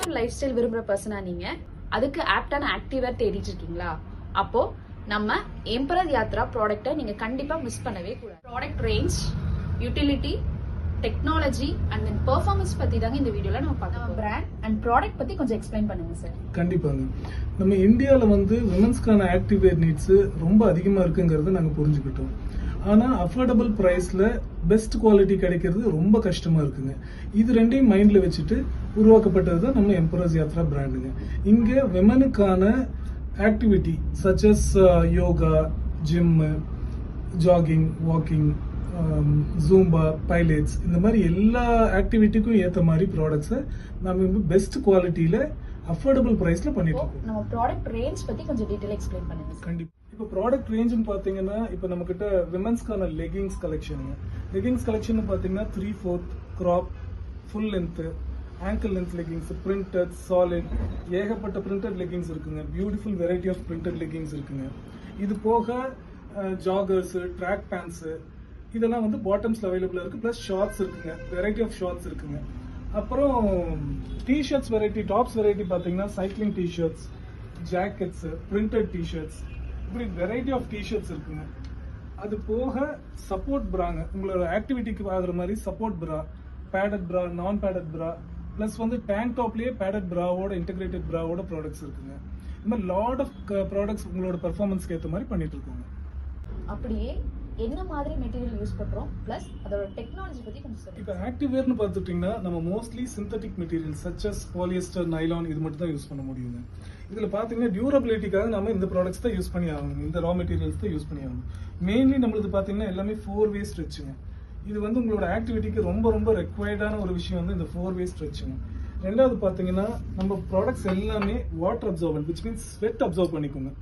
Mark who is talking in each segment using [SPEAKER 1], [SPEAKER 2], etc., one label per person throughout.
[SPEAKER 1] Active life style விரும்புற பர்சனா நீங்க அதுக்கு ஆப்டான ஆக்டிவேர் தேடிட்டு இருக்கீங்களா? அப்போ நம்ம எம்பரர் யாத்ரா ப்ராடக்ட்டை நீங்க கண்டிப்பா மிஸ் பண்ணவே கூடாது. Product range, utility, technology and then performance பத்தி தாங்க இந்த வீடியோல நம்ம பார்க்கலாம். பிராண்ட் அண்ட் ப்ராடக்ட் பத்தி கொஞ்சம் எக்ஸ்பிளைன் பண்ணுங்க சார்.
[SPEAKER 2] கண்டிப்பாங்க. நம்ம இந்தியாவில் விமன்ஸ்க்கான ஆக்டிவேர் நீட்ஸ் ரொம்ப அதிகமாக இருக்குங்கிறத நாங்கள் புரிஞ்சுக்கிட்டோம். ஆனால் அஃபோர்டபுள் ப்ரைஸில் பெஸ்ட் குவாலிட்டி கிடைக்கிறது ரொம்ப கஷ்டமாக இருக்குங்க. இது ரெண்டையும் மைண்டில் வச்சுட்டு உருவாக்கப்பட்டது தான் நம்ம எம்பரர்ஸ் யாத்ரா பிராண்டுங்க. இங்கே விமனுக்கான activity such as yoga, gym, jogging, walking, zumba, pilates, இந்த மாதிரி எல்லா ஆக்டிவிட்டிக்கும் ஏற்ற மாதிரி ப்ராடக்ட்ஸை நம்ம பெஸ்ட் குவாலிட்டியில் அஃபோர்டபுள் ப்ரைஸில் பண்ணிட்டு இருக்கோம்.
[SPEAKER 1] நம்ம ப்ராடக்ட் ரேஞ்ச் பற்றி கொஞ்சம் டீட்டெயில் எக்ஸ்பிளைன் பண்ணுங்க.
[SPEAKER 2] கண்டிப்பாக. இப்போ ப்ராடக்ட் ரேஞ்சுன்னு பார்த்தீங்கன்னா இப்போ நம்மக்கிட்ட விமன்ஸ்க்கான லெகிங்ஸ் கலெக்ஷனுங்க. லெகிங்ஸ் கலெக்ஷன் பார்த்தீங்கன்னா 3/4 crop, full length, ankle length leggings, printed, solid, ஏகப்பட்ட பிரிண்டட் லெகிங்ஸ் இருக்குங்க. Beautiful variety of printed leggings இருக்குங்க. இது போக ஜாகர்ஸு, ட்ராக் பேண்ட்ஸு, இதெல்லாம் பாட்டம்ஸ்ல அவைலபிளா இருக்கு. பிளஸ் ஷார்ட்ஸ் இருக்குங்க, வெரைட்டி ஆஃப் ஷார்ட்ஸ் இருக்குங்க. அப்புறம் டிஷர்ட்ஸ் வெரைட்டி, டாப்ஸ் வெரைட்டி பார்த்தீங்கன்னா cycling t-shirts, jackets, printed t-shirts, இப்படி வெரைட்டி ஆஃப் டிஷர்ட்ஸ் இருக்குங்க. அது போக சப்போர்ட் பிராங்க, உங்களோட ஆக்டிவிட்டிக்கு ஆகுற மாதிரி சப்போர்ட் பிரா, பேடட் பிரா, நான் பேடட் பிரா, பிளஸ் டேங்க் டாப்லயே பேடட் பிராவோட இன்டெகிரேட்டட் பிராவோட ப்ராடக்ட்ஸ் இருக்குங்க. இந்த மாதிரி லாட் ஆஃப் ப்ராடக்ட்ஸ் உங்களோட பெர்ஃபார்மன்ஸ்க்கு ஏற்ற மாதிரி பண்ணிட்டு இருக்கோங்க.
[SPEAKER 1] அப்படியே என்ன மாதிரி மெட்டீரியல் யூஸ் பண்றோம், பிளஸ் அதோட டெக்னாலஜி பத்தி கொஞ்சம் சொல்லுங்க.
[SPEAKER 2] இப்போ ஆக்டிவேர்னு பார்த்துட்டீங்கன்னா நம்ம mostly synthetic material such as polyester, nylon, இது மட்டும் தான் யூஸ் பண்ண முடியுங்க. இதில் பார்த்தீங்கன்னா டியூரபிலிட்டிக்காக நம்ம இந்த ப்ராடக்ட்ஸ் தான் யூஸ் பண்ணி ஆகணும், இந்த ரா மெட்டீரியல்ஸ் தான் யூஸ் பண்ணி ஆகணும். மெயின்லி நம்மளுக்கு பார்த்தீங்கன்னா எல்லாமே 4-way ஸ்ட்ரெச்சுங்க. இது உங்களோட ஆக்டிவிட்டிக்கு ரொம்ப ரொம்ப ரெக்வயர்டான ஒரு விஷயம் இந்த 4-way ஸ்ட்ரெச்சுங்க. ரெண்டாவது பார்த்தீங்கன்னா நம்ம ப்ராடக்ட்ஸ் எல்லாமே water observant, which means sweat observe பண்ணிக்கோங்க.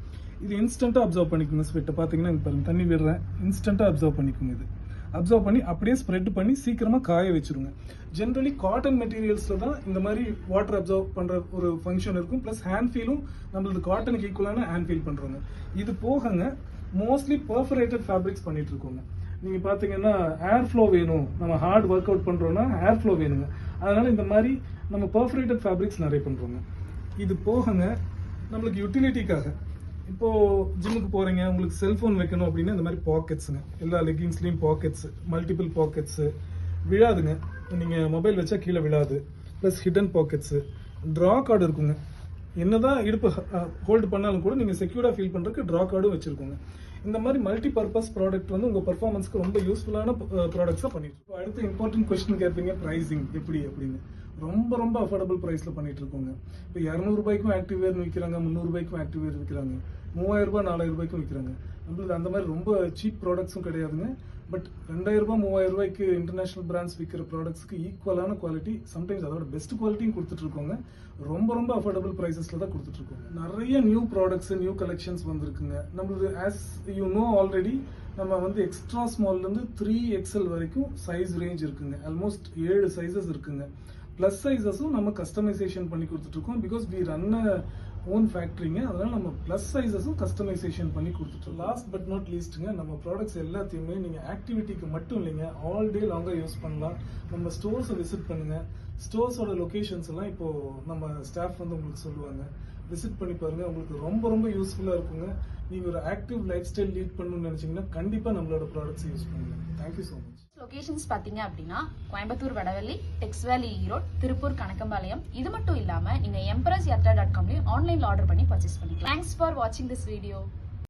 [SPEAKER 2] இது இன்ஸ்டன்ட்டாக அப்சர்வ் பண்ணிக்கோங்க. ஸ்வெட்டை பார்த்தீங்கன்னா பாருங்க, தண்ணி விடுறேன், இன்ஸ்டன்ட்டாக அப்சர்வ் பண்ணிக்கோங்க. இது அப்சர்வ் பண்ணி அப்படியே ஸ்ப்ரெட் பண்ணி சீக்கிரமாக காய வச்சிருங்க. ஜென்ரலி காட்டன் மெட்டீரியல்ஸில் தான் இந்த மாதிரி வாட்டர் அப்சர்வ் பண்ணுற ஒரு ஃபங்க்ஷன் இருக்கும். ப்ளஸ் ஹேண்ட் ஃபீலும் நம்மளது காட்டனுக்கு ஈக்குவலான ஹேண்ட் ஃபீல் பண்ணுறோங்க. இது போகங்க மோஸ்ட்லி பர்ஃபரேட்டட் ஃபேப்ரிக்ஸ் பண்ணிட்டு இருக்கோங்க. நீங்கள் பார்த்தீங்கன்னா ஏர் ஃப்ளோ வேணும், நம்ம ஹார்ட் ஒர்க் அவுட் பண்ணுறோன்னா ஏர் ஃப்ளோ வேணுங்க. அதனால இந்த மாதிரி நம்ம பர்ஃபரேட்டட் ஃபேப்ரிக்ஸ் நிறைய பண்ணுறோங்க. இது போகங்க நம்மளுக்கு யூட்டிலிட்டிக்காக, இப்போ ஜிம்முக்கு போறீங்க, உங்களுக்கு செல்போன் வைக்கணும் அப்படின்னா இந்த மாதிரி பாக்கெட்ஸுங்க, எல்லா லெகிங்ஸ்லயும் பாக்கெட்ஸ், மல்டிபிள் பாக்கெட்ஸ், விழாதுங்க, நீங்க மொபைல் வச்சா கீழே விழாது. Plus hidden pockets, draw card இருக்குங்க. என்னதான் இடுப்பு ஹோல்டு பண்ணாலும் கூட நீங்க செக்யூரா ஃபீல் பண்றதுக்கு ட்ரா கார்டும் வச்சிருக்கோங்க. இந்த மாதிரி மல்டி பர்பஸ் ப்ராடக்ட் உங்க பெர்ஃபார்மன்ஸ்க்கு ரொம்ப யூஸ்ஃபுல்லான ப்ராடக்ட்ஸா பண்ணிட்டு இருக்கோம். அடுத்து இம்பார்ட்டன்ட் கொஸ்டின் கேட்பீங்க, பிரைசிங் எப்படி அப்படின்னு. ரொம்ப ரொம்ப அஃபோர்டபுள் ப்ரைஸ்ல பண்ணிட்டு இருக்கோங்க. இப்போ 200 ரூபாய்க்கும் ஆக்டிவேர் விற்கிறாங்க, 300 ரூபாய்க்கும் ஆக்டிவேர் விற்கிறாங்க, 3000 ரூபாய் 4000 ரூபாய்க்கும் விற்கிறாங்க. நம்மளுக்கு அந்த மாதிரி ரொம்ப சீப் ப்ராடக்ட்ஸும் கிடையாதுங்க. பட் 2000 ரூபாய் 3000 ரூபாய்க்கு இன்டர்நேஷனல் பிராண்ட்ஸ் விற்கிற ப்ராடக்ட்ஸ்க்கு ஈக்குவலான குவாலிட்டி, சம்டைம்ஸ் அதோட பெஸ்ட் குவாலிட்டியும் கொடுத்துட்டு இருக்கோங்க. ரொம்ப ரொம்ப அஃபோர்டபுள் ப்ரைஸஸ்ல தான் கொடுத்துட்டு இருக்கோங்க. நிறைய நியூ ப்ராடக்ட்ஸ், நியூ கலெக்ஷன்ஸ் வந்திருக்குங்க. நம்மளுக்கு ஆஸ் யூ நோ ஆல்ரெடி நம்ம எக்ஸ்ட்ரா ஸ்மால்ல இருந்து 3XL வரைக்கும் சைஸ் ரேஞ்ச் இருக்குங்க. ஆல்மோஸ்ட் 7 சைசஸ் இருக்குங்க. பிளஸ் சைஸஸும் நம்ம கஸ்டமைசேஷன் பண்ணி கொடுத்துட்டு இருக்கோம். பிகாஸ் வி ரன் ஓன் ஃபேக்டரிங்க, அதனால நம்ம பிளஸ் சைஸஸும் கஸ்டமைசேஷன் பண்ணி கொடுத்துட்டோம். லாஸ்ட் பட் நாட் லீஸ்ட்டுங்க, நம்ம ப்ராடக்ட்ஸ் எல்லாத்தையுமே நீங்கள் ஆக்டிவிட்டிக்கு மட்டும் இல்லைங்க, ஆல் டே லாங்காக யூஸ் பண்ணலாம். நம்ம ஸ்டோர்ஸை விசிட் பண்ணுங்க. ஸ்டோர்ஸோட லொகேஷன்ஸ் எல்லாம் இப்போ நம்ம ஸ்டாஃப் உங்களுக்கு சொல்லுவாங்க. விசிட் பண்ணி பாருங்க, உங்களுக்கு ரொம்ப ரொம்ப யூஸ்ஃபுல்லாக இருக்குங்க. நீங்கள் ஒரு ஆக்டிவ் லைஃப் ஸ்டைல் லீட் பண்ணணும்னு நினைச்சீங்கன்னா கண்டிப்பாக நம்மளோட ப்ராடக்ட்ஸ் யூஸ் பண்ணுங்க. Thank you so much.
[SPEAKER 1] லொகேஷன்ஸ் பாத்தீங்க அப்படின்னா கோயம்புத்தூர், வடவள்ளி, டெக்ஸ் வேலி, ஈரோடு, திருப்பூர், கணக்கம்பாளையம். இது மட்டும் இல்லாம நீங்க emperorsyatra.com ஆன்லைன்ல ஆர்டர் பண்ணி பர்ச்சேஸ் பண்ணிக்கலாம். தேங்க்ஸ் ஃபார் வாட்சிங் திஸ் வீடியோ.